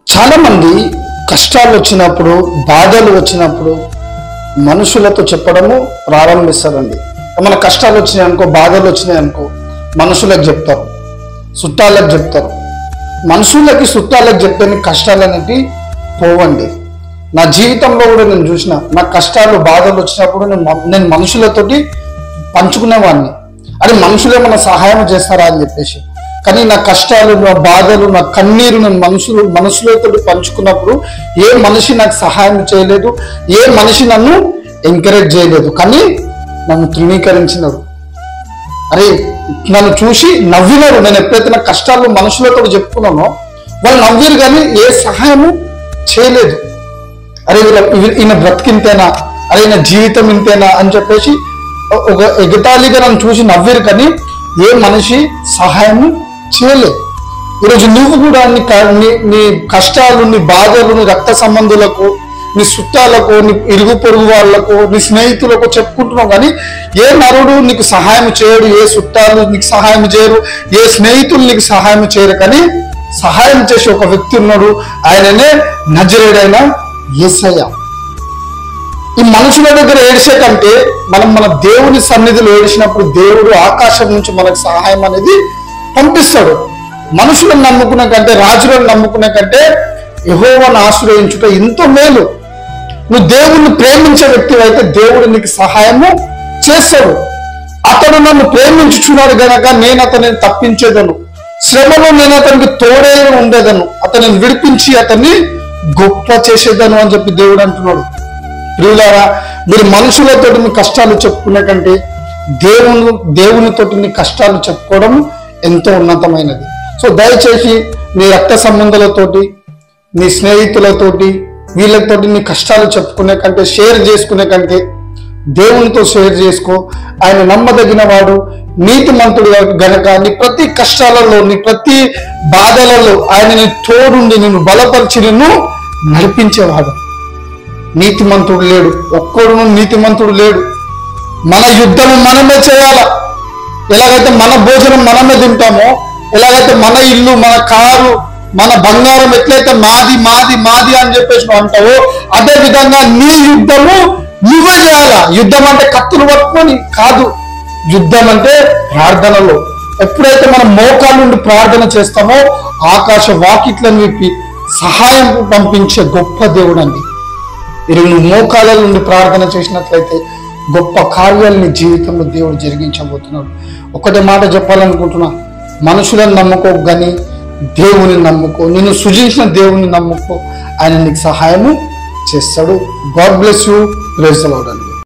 చాలా మంది కష్టాలు వచ్చినప్పుడు, బాధలు వచ్చినప్పుడు మనుషులతో చెప్పడము ప్రారంభిస్తారండి. మన కష్టాలు వచ్చినాయి అనుకో, బాధలు వచ్చినాయి అనుకో, మనుషులకు చెప్తారు, చుట్టాలకు చెప్తారు. మనుషులకి చుట్టాలకు చెప్తే కష్టాలు అనేవి పోవండి. నా జీవితంలో కూడా నేను చూసిన, నా కష్టాలు బాధలు వచ్చినప్పుడు నేను మనుషులతోటి పంచుకునేవాడిని. అది మనుషులు ఏమైనా సహాయం చేస్తారా అని చెప్పేసి. కానీ నా కష్టాలు, నా బాధలు, నా కన్నీరు నేను మనుషులతో పంచుకున్నప్పుడు ఏ మనిషి నాకు సహాయం చేయలేదు, ఏ మనిషి నన్ను ఎంకరేజ్ చేయలేదు, కానీ నన్ను తృణీకరించినారు. అరే నన్ను చూసి నవ్వినారు. నేను ఎప్పుడైతే నా కష్టాలు మనుషులతో చెప్పుకున్నానో వాళ్ళు నవ్విరు, కానీ ఏ సహాయము చేయలేదు. అరే ఈయన బ్రతికింతేనా, అరే ఈయన జీవితం ఇంతేనా అని చెప్పేసి ఒక ఎగతాళిగా నన్ను చూసి నవ్విరు, కానీ ఏ మనిషి సహాయము చేయలేదు. ఈరోజు నువ్వు కూడా నీ కష్టాలు, నీ బాధలు, నీ రక్త సంబంధులకు, నీ చుట్టాలకు, నీ ఇరుగు పొరుగు వాళ్లకు, నీ స్నేహితులకు చెప్పుకుంటున్నావు, కానీ ఏ నరుడు నీకు సహాయం చేయడు, ఏ చుట్టాలు నీకు సహాయం చేయరు, ఏ స్నేహితులు నీకు సహాయం చేయరు. కానీ సహాయం చేసే ఒక వ్యక్తి ఉన్నాడు, ఆయననే నజరేయుడైన యేసయ్య. ఈ మనుషుల దగ్గర ఏడిసే కంటే మన దేవుని సన్నిధిలో ఏడిసినప్పుడు దేవుడు ఆకాశం నుంచి మనకు సహాయం అనేది పంపిస్తాడు. మనుషులను నమ్ముకునే కంటే, రాజులను నమ్ముకునే కంటే యెహోవాను ఆశ్రయించుట ఎంతో మేలు. నువ్వు దేవుణ్ణి ప్రేమించే వ్యక్తి అయితే దేవుడు నీకు సహాయము చేస్తాడు. అతడు నన్ను ప్రేమించుచున్నాడు గనక నేను అతనిని తప్పించేదను, శ్రమలో నేను అతనికి తోడే ఉండేదను, అతనిని విడిపించి అతన్ని గొప్ప చేసేదను అని చెప్పి దేవుడు అంటున్నాడు. ప్రియులారా, మీరు మనుషులతో మీ కష్టాలు చెప్పుకునే కంటే దేవునితోటి నీ కష్టాలు చెప్పుకోవడం ఎంతో ఉన్నతమైనది. సో దయచేసి నీ రక్త సంబంధాలతోటి, నీ స్నేహితులతోటి, వీళ్ళతోటి నీ కష్టాలు చెప్పుకునే కంటే, షేర్ చేసుకునే కంటే దేవునితో షేర్ చేసుకో. ఆయన నమ్మదగిన వాడు, నీతిమంతుడు గనక నీ ప్రతి కష్టాలలో, నీ ప్రతి బాధలలో ఆయన నీ తోడుండి నిన్ను బలపరిచి నిన్ను నడిపించేవాడు. నీతిమంతుడు లేడు, ఒక్కడును నీతిమంతుడు లేడు. మన యుద్ధము మనమే చేయాలా. ఎలాగైతే మన భోజనం మనమే తింటామో, ఎలాగైతే మన ఇల్లు, మన కారు, మన బంగారం ఎట్లయితే మాది మాది మాది అని చెప్పేసి అంటావో, అదే విధంగా నీ యుద్ధము నువ్వే చేయాలా. యుద్ధం అంటే కత్తులు పట్టుకొని కాదు, యుద్ధం అంటే ప్రార్థనలో. ఎప్పుడైతే మనం మోకాళ్ళ నుండి ప్రార్థన చేస్తామో ఆకాశ వాకిట్లను విప్పి సహాయం పంపించే గొప్ప దేవుడు అండి. ఈరోజు నువ్వు మోకాళ్ళ నుండి ప్రార్థన చేసినట్లయితే గొప్ప కార్యాలు నీ జీవితంలో దేవుడు జరిగించబోతున్నాడు. ఒకటే మాట చెప్పాలనుకుంటున్నా, మనుషులను నమ్ముకో, కానీ దేవుని నమ్ముకో. నిన్ను సృజించిన దేవుని నమ్ముకో, ఆయన నీకు సహాయము చేస్తాడు. God bless you. Praise the lord.